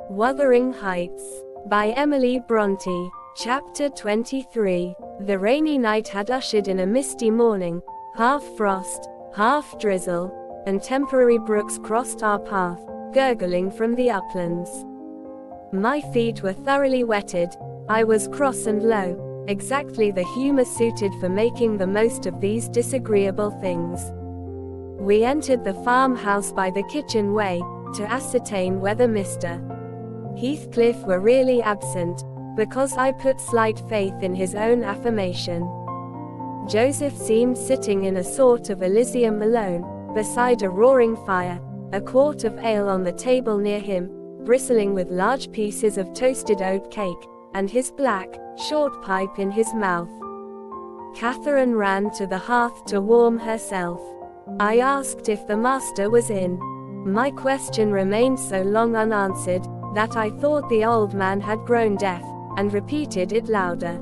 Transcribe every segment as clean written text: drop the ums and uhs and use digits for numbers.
Wuthering Heights, by Emily Brontë. Chapter 23. The rainy night had ushered in a misty morning, half frost, half drizzle, and temporary brooks crossed our path, gurgling from the uplands. My feet were thoroughly wetted. I was cross and low, exactly the humour suited for making the most of these disagreeable things. We entered the farmhouse by the kitchen way, to ascertain whether Mr. Heathcliff were really absent, because I put slight faith in his own affirmation. Joseph seemed sitting in a sort of Elysium alone, beside a roaring fire, a quart of ale on the table near him, bristling with large pieces of toasted oat cake, and his black, short pipe in his mouth. Catherine ran to the hearth to warm herself. I asked if the master was in. My question remained so long unanswered, that I thought the old man had grown deaf, and repeated it louder.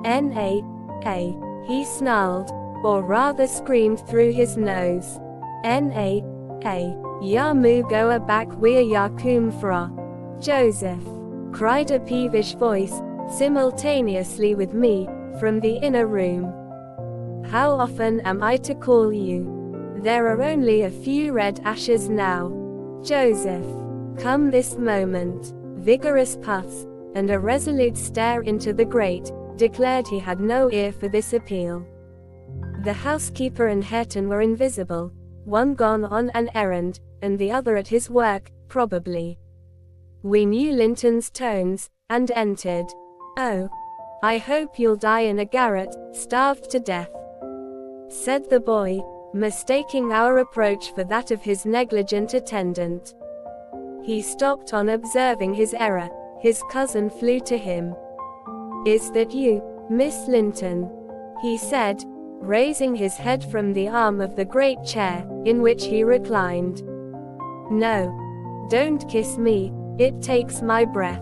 N.A.A., he snarled, or rather screamed through his nose. N.A.A., ya mu goa back where ya come fra. Joseph, cried a peevish voice, simultaneously with me, from the inner room. How often am I to call you? There are only a few red ashes now. Joseph, come this moment. Vigorous puffs, and a resolute stare into the grate, declared he had no ear for this appeal. The housekeeper and Hareton were invisible, one gone on an errand, and the other at his work, probably. We knew Linton's tones, and entered. "Oh, I hope you'll die in a garret, starved to death," said the boy, mistaking our approach for that of his negligent attendant. He stopped on observing his error. His cousin flew to him. "Is that you, Miss Linton?" he said, raising his head from the arm of the great chair, in which he reclined. "No. Don't kiss me, it takes my breath.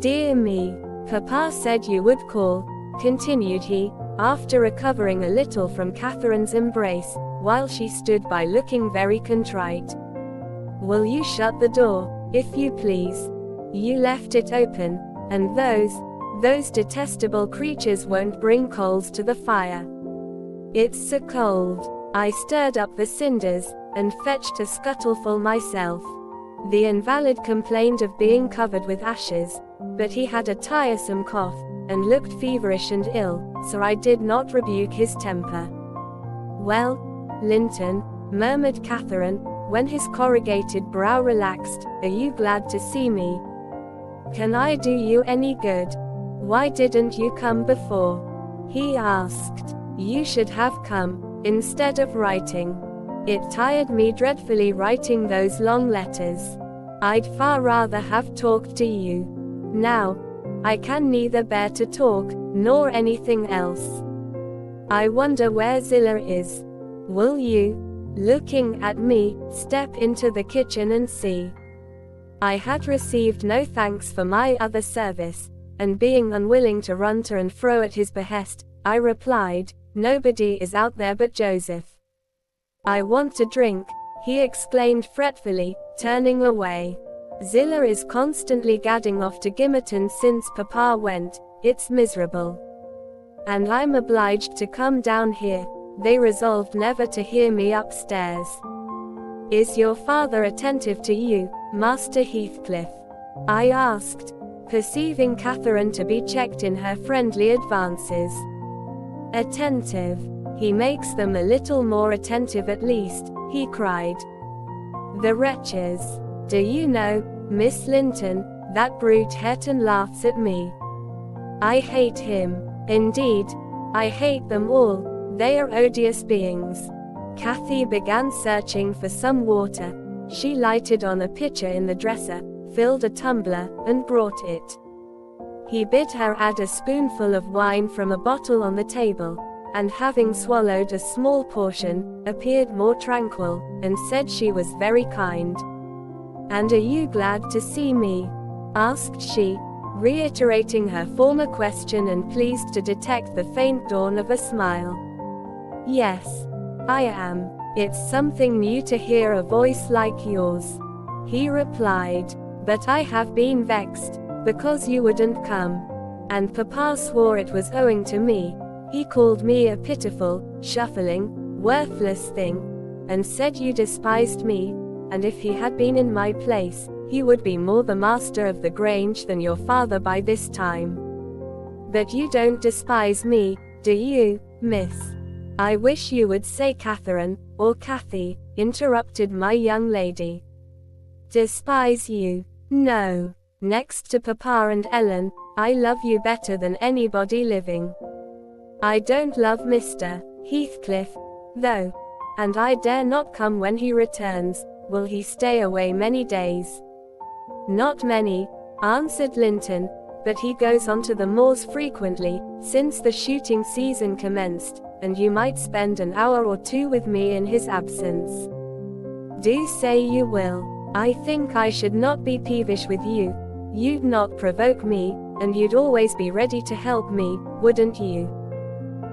Dear me. Papa said you would call," continued he, after recovering a little from Catherine's embrace, while she stood by looking very contrite. "Will you shut the door, if you please? You left it open, and those detestable creatures won't bring coals to the fire. It's so cold." I stirred up the cinders, and fetched a scuttleful myself. The invalid complained of being covered with ashes, but he had a tiresome cough, and looked feverish and ill, so I did not rebuke his temper. "Well, Linton," murmured Catherine, when his corrugated brow relaxed, "are you glad to see me? Can I do you any good? Why didn't you come before?" he asked. "You should have come, instead of writing. It tired me dreadfully writing those long letters. I'd far rather have talked to you. Now, I can neither bear to talk, nor anything else. I wonder where Zillah is. Will you, looking at me, step into the kitchen and see?" I had received no thanks for my other service, and being unwilling to run to and fro at his behest, I replied, "Nobody is out there but Joseph." "I want to drink," he exclaimed fretfully, turning away. "Zillah is constantly gadding off to Gimmerton since Papa went. It's miserable. And I'm obliged to come down here." They resolved never to hear me upstairs. "Is your father attentive to you, Master Heathcliff?" I asked, perceiving Catherine to be checked in her friendly advances. "Attentive? He makes them a little more attentive at least," he cried. "The wretches! Do you know, Miss Linton, that brute Hareton laughs at me. I hate him. Indeed, I hate them all. They are odious beings." Cathy began searching for some water. She lighted on a pitcher in the dresser, filled a tumbler, and brought it. He bid her add a spoonful of wine from a bottle on the table, and having swallowed a small portion, appeared more tranquil, and said she was very kind. "And are you glad to see me?" asked she, reiterating her former question and pleased to detect the faint dawn of a smile. "Yes, I am. It's something new to hear a voice like yours," he replied. But I have been vexed, because you wouldn't come. And Papa swore it was owing to me. He called me a pitiful, shuffling, worthless thing, and said you despised me, and if he had been in my place, he would be more the master of the Grange than your father by this time. But you don't despise me, do you, miss? I wish you would say Catherine, or Cathy, interrupted my young lady. Despise you? No. Next to Papa and Ellen, I love you better than anybody living. I don't love Mr. Heathcliff, though, and I dare not come when he returns. Will he stay away many days? Not many, answered Linton, but he goes on to the moors frequently, since the shooting season commenced, and you might spend an hour or two with me in his absence. Do say you will. I think I should not be peevish with you. You'd not provoke me, and you'd always be ready to help me, wouldn't you?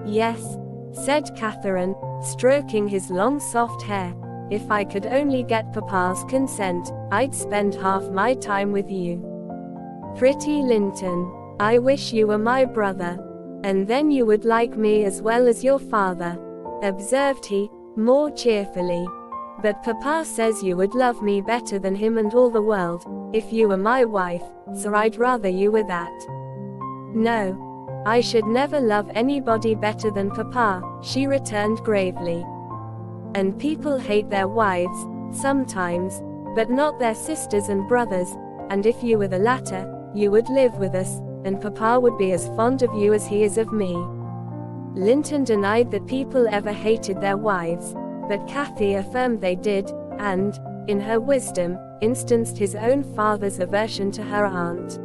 Yes, said Catherine, stroking his long soft hair. If I could only get Papa's consent, I'd spend half my time with you. Pretty Linton, I wish you were my brother. And then you would like me as well as your father, observed he, more cheerfully. But Papa says you would love me better than him and all the world, if you were my wife, so I'd rather you were that. No, I should never love anybody better than Papa, she returned gravely. And people hate their wives, sometimes, but not their sisters and brothers, and if you were the latter, you would live with us, and Papa would be as fond of you as he is of me. Linton denied that people ever hated their wives, but Cathy affirmed they did, and, in her wisdom, instanced his own father's aversion to her aunt.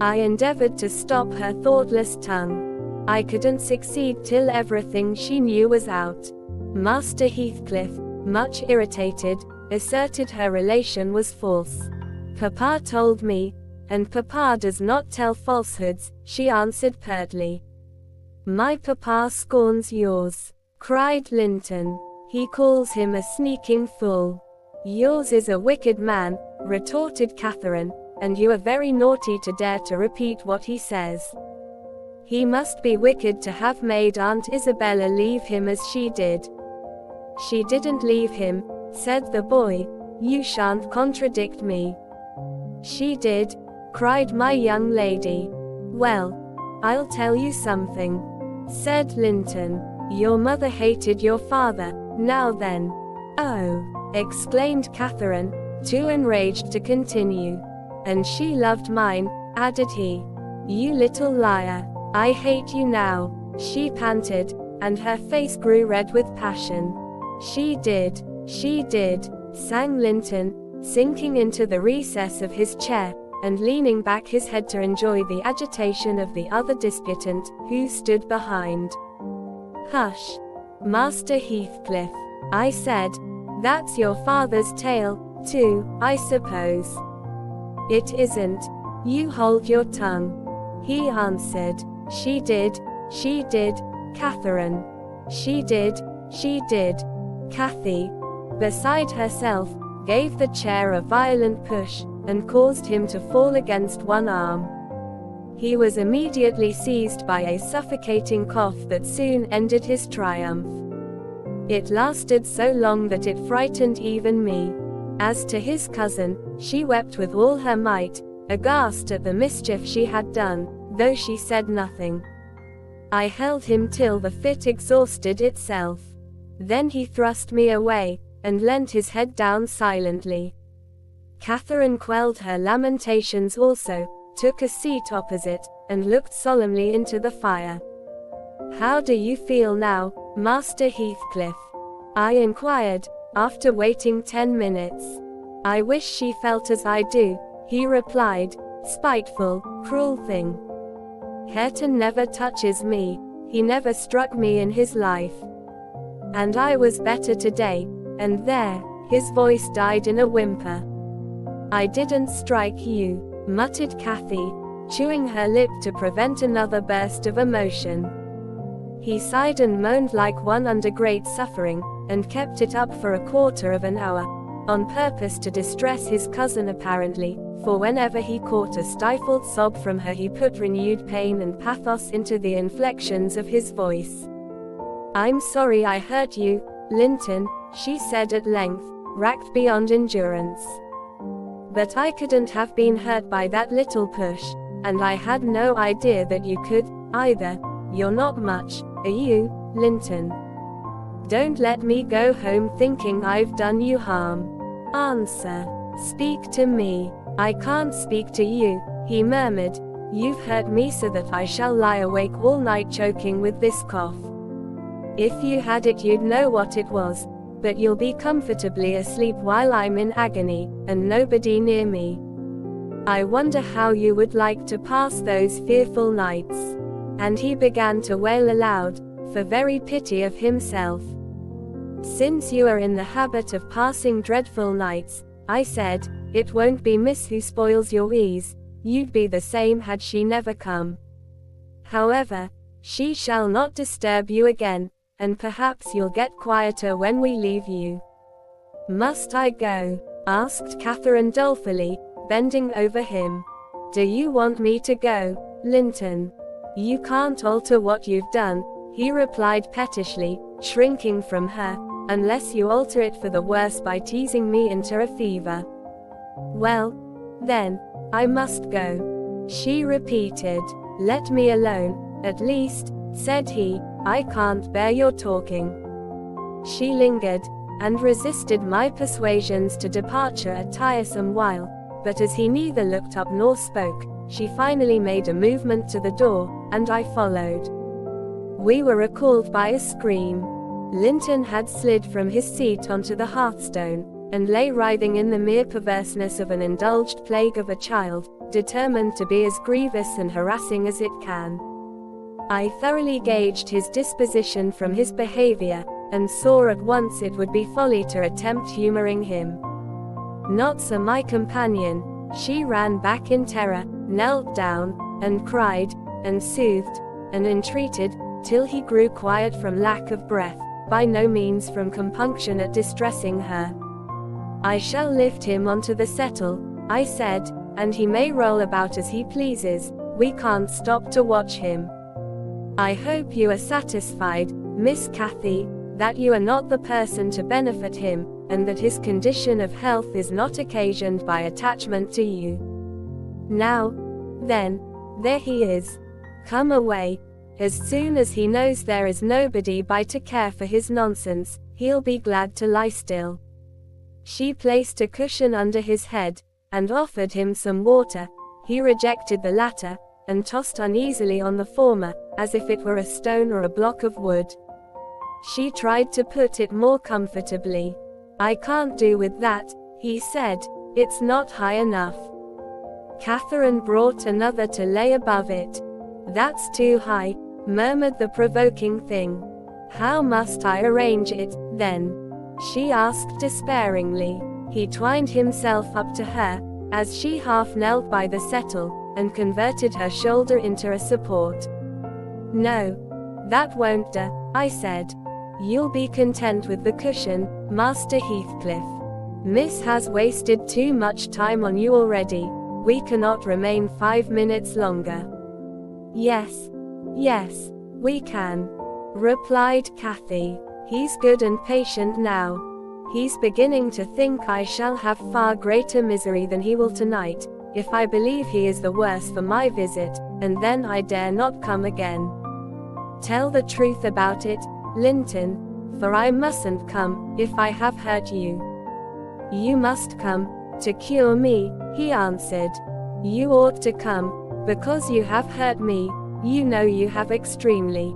I endeavored to stop her thoughtless tongue. I couldn't succeed till everything she knew was out. Master Heathcliff, much irritated, asserted her relation was false. Papa told me, and Papa does not tell falsehoods, she answered pertly. My Papa scorns yours, cried Linton. He calls him a sneaking fool. Yours is a wicked man, retorted Catherine, and you are very naughty to dare to repeat what he says. He must be wicked to have made Aunt Isabella leave him as she did. She didn't leave him, said the boy. You shan't contradict me. She did, cried my young lady. Well, I'll tell you something, said Linton. Your mother hated your father. Now then. Oh, exclaimed Catherine, too enraged to continue. And she loved mine, added he. You little liar. I hate you now, she panted, and her face grew red with passion. She did, sang Linton, sinking into the recess of his chair, and leaning back his head to enjoy the agitation of the other disputant, who stood behind. Hush, Master Heathcliff, I said. That's your father's tale, too, I suppose. It isn't. You hold your tongue, he answered. She did, Catherine. She did. Cathy, beside herself, gave the chair a violent push, and caused him to fall against one arm. He was immediately seized by a suffocating cough that soon ended his triumph. It lasted so long that it frightened even me. As to his cousin, she wept with all her might, aghast at the mischief she had done, though she said nothing. I held him till the fit exhausted itself. Then he thrust me away, and leant his head down silently. Catherine quelled her lamentations also, took a seat opposite, and looked solemnly into the fire. How do you feel now, Master Heathcliff? I inquired, after waiting 10 minutes. I wish she felt as I do, he replied, spiteful, cruel thing. Hareton never touches me, he never struck me in his life. And I was better today, and there, his voice died in a whimper. I didn't strike you, muttered Cathy, chewing her lip to prevent another burst of emotion. He sighed and moaned like one under great suffering, and kept it up for a quarter of an hour. on purpose to distress his cousin apparently, for whenever he caught a stifled sob from her he put renewed pain and pathos into the inflections of his voice. "I'm sorry I hurt you, Linton," she said at length, racked beyond endurance. "But I couldn't have been hurt by that little push, and I had no idea that you could, either. You're not much, are you, Linton? Don't let me go home thinking I've done you harm. Answer. Speak to me." "I can't speak to you," he murmured. "You've hurt me so that I shall lie awake all night choking with this cough. If you had it you'd know what it was, but you'll be comfortably asleep while I'm in agony, and nobody near me. I wonder how you would like to pass those fearful nights." And he began to wail aloud, for very pity of himself. "Since you are in the habit of passing dreadful nights," I said, "it won't be Miss who spoils your ease. You'd be the same had she never come. However, she shall not disturb you again, and perhaps you'll get quieter when we leave you." "Must I go?" asked Catherine dolefully, bending over him. "Do you want me to go, Linton?" "You can't alter what you've done," he replied pettishly, shrinking from her, "unless you alter it for the worse by teasing me into a fever." "Well, then, I must go," she repeated. "Let me alone, at least," said he. "I can't bear your talking." She lingered, and resisted my persuasions to departure a tiresome while, but as he neither looked up nor spoke, she finally made a movement to the door, and I followed. We were recalled by a scream. Linton had slid from his seat onto the hearthstone, and lay writhing in the mere perverseness of an indulged plague of a child, determined to be as grievous and harassing as it can. I thoroughly gauged his disposition from his behavior, and saw at once it would be folly to attempt humoring him. Not so my companion. She ran back in terror, knelt down, and cried, and soothed, and entreated, till he grew quiet from lack of breath, by no means from compunction at distressing her. "I shall lift him onto the settle," I said, "and he may roll about as he pleases. We can't stop to watch him. I hope you are satisfied, Miss Cathy, that you are not the person to benefit him, and that his condition of health is not occasioned by attachment to you. Now, then, there he is. Come away. As soon as he knows there is nobody by to care for his nonsense, he'll be glad to lie still." She placed a cushion under his head, and offered him some water. He rejected the latter, and tossed uneasily on the former, as if it were a stone or a block of wood. She tried to put it more comfortably. "I can't do with that," he said. "It's not high enough." Catherine brought another to lay above it. "That's too high," murmured the provoking thing. "How must I arrange it, then?" she asked despairingly. He twined himself up to her, as she half knelt by the settle, and converted her shoulder into a support. "No, that won't do," I said. "You'll be content with the cushion, Master Heathcliff. Miss has wasted too much time on you already. We cannot remain 5 minutes longer." Yes, we can," replied Cathy. "He's good and patient now. He's beginning to think I shall have far greater misery than he will tonight, if I believe he is the worse for my visit, and then I dare not come again. Tell the truth about it, Linton, for I mustn't come, if I have hurt you." "You must come, to cure me," he answered. "You ought to come, because you have hurt me, you know you have extremely.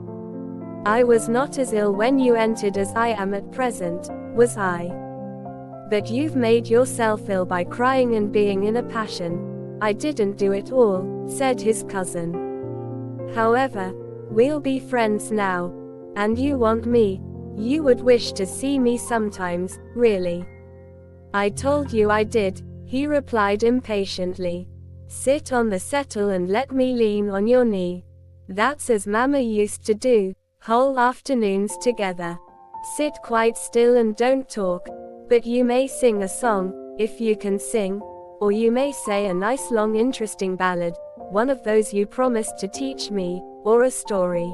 I was not as ill when you entered as I am at present, was I? But you've made yourself ill by crying and being in a passion." "I didn't do it all," said his cousin. "However, we'll be friends now. And you want me. You would wish to see me sometimes, really." "I told you I did," he replied impatiently. "Sit on the settle and let me lean on your knee. That's as Mamma used to do, whole afternoons together. Sit quite still and don't talk. But you may sing a song, if you can sing, or you may say a nice long interesting ballad, one of those you promised to teach me, or a story.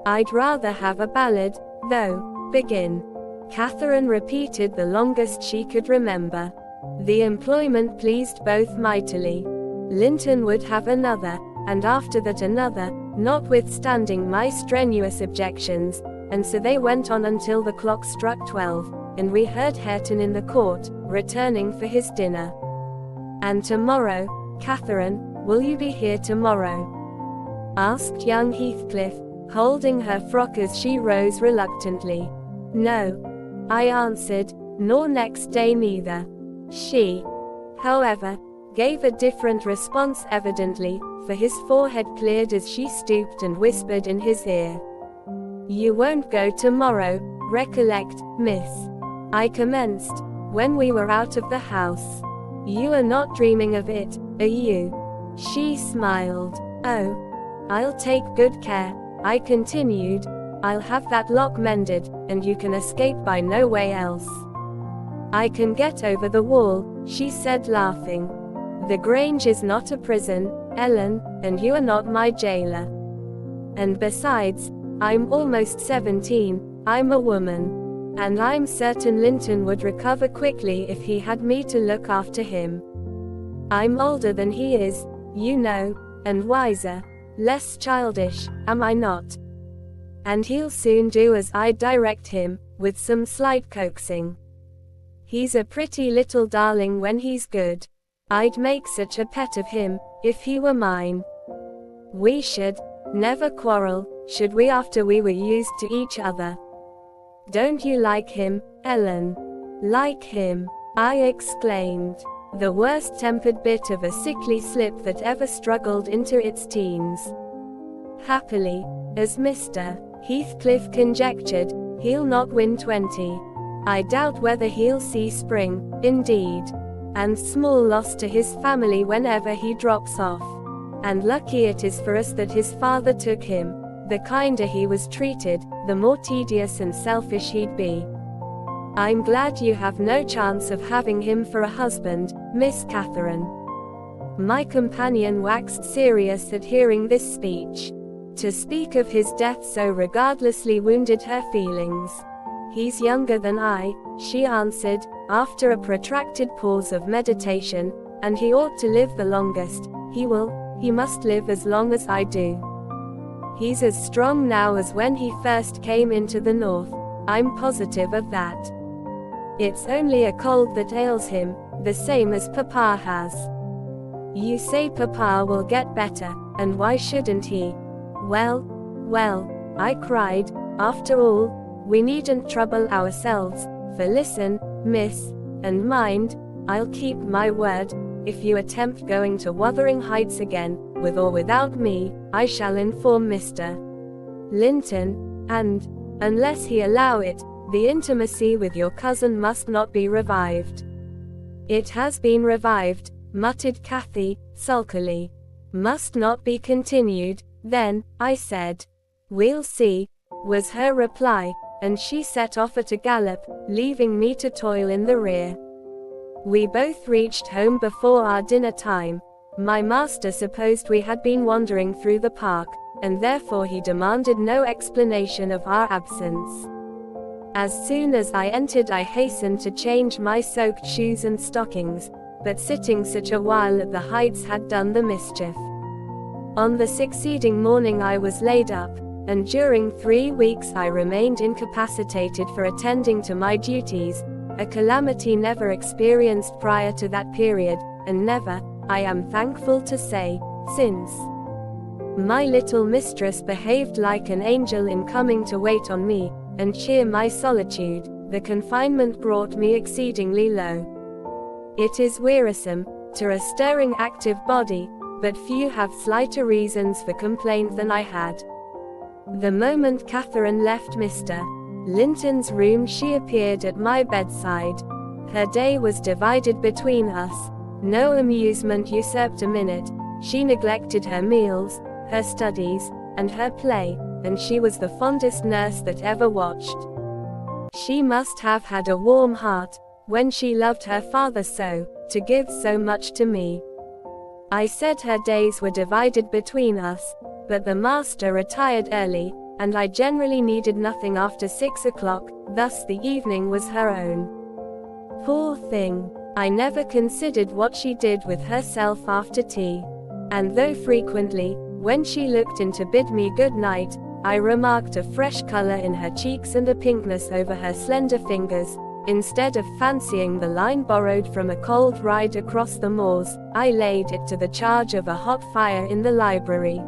I'd rather have a ballad, though. Begin. Catherine repeated the longest she could remember. The employment pleased both mightily. Linton would have another, and after that another, notwithstanding my strenuous objections, and so they went on until the clock struck 12, and we heard Hareton in the court, returning for his dinner. And tomorrow, Catherine, will you be here tomorrow? Asked young Heathcliff, holding her frock as she rose reluctantly. No, I answered, nor next day neither. She, however, gave a different response evidently, for his forehead cleared as she stooped and whispered in his ear. You won't go tomorrow, recollect, miss. I commenced, when we were out of the house. You are not dreaming of it, are you? She smiled. Oh, I'll take good care, I continued. I'll have that lock mended, and you can escape by no way else. I can get over the wall, she said laughing. The Grange is not a prison, Ellen, and you are not my jailer. And besides, I'm almost 17, I'm a woman. And I'm certain Linton would recover quickly if he had me to look after him. I'm older than he is, you know, and wiser, less childish, am I not? And he'll soon do as I direct him, with some slight coaxing. He's a pretty little darling when he's good. I'd make such a pet of him, if he were mine. We should never quarrel, should we, after we were used to each other. Don't you like him, Ellen? Like him? I exclaimed. The worst-tempered bit of a sickly slip that ever struggled into its teens. Happily, as Mr. Heathcliff conjectured, he'll not win 20. I doubt whether he'll see spring, indeed. And small loss to his family whenever he drops off. And lucky it is for us that his father took him. The kinder he was treated, the more tedious and selfish he'd be. I'm glad you have no chance of having him for a husband, Miss Catherine. My companion waxed serious at hearing this speech. To speak of his death so regardlessly wounded her feelings. He's younger than I, she answered, after a protracted pause of meditation, and he ought to live the longest. He must live as long as I do. He's as strong now as when he first came into the north, I'm positive of that. It's only a cold that ails him, the same as Papa has. You say Papa will get better, and why shouldn't he? Well, I cried, after all, we needn't trouble ourselves, for listen, miss, and mind, I'll keep my word, if you attempt going to Wuthering Heights again, with or without me, I shall inform Mr. Linton, and, unless he allow it, the intimacy with your cousin must not be revived. It has been revived, muttered Cathy, sulkily. Must not be continued, then, I said. We'll see, was her reply, and she set off at a gallop, leaving me to toil in the rear. We both reached home before our dinner time. My master supposed we had been wandering through the park, and therefore he demanded no explanation of our absence. As soon as I entered, I hastened to change my soaked shoes and stockings, but sitting such a while at the Heights had done the mischief. On the succeeding morning I was laid up, and during 3 weeks I remained incapacitated for attending to my duties, a calamity never experienced prior to that period, and never, I am thankful to say, since. My little mistress behaved like an angel in coming to wait on me, and cheer my solitude. The confinement brought me exceedingly low. It is wearisome, to a stirring active body, but few have slighter reasons for complaint than I had. The moment Catherine left Mr. Linton's room she appeared at my bedside. Her day was divided between us. No amusement usurped a minute. She neglected her meals, her studies, and her play, and she was the fondest nurse that ever watched. She must have had a warm heart, when she loved her father so, to give so much to me. I said her days were divided between us, but the master retired early, and I generally needed nothing after 6 o'clock, thus the evening was her own. Poor thing. I never considered what she did with herself after tea. And though frequently, when she looked in to bid me good night, I remarked a fresh color in her cheeks and a pinkness over her slender fingers, instead of fancying the line borrowed from a cold ride across the moors, I laid it to the charge of a hot fire in the library.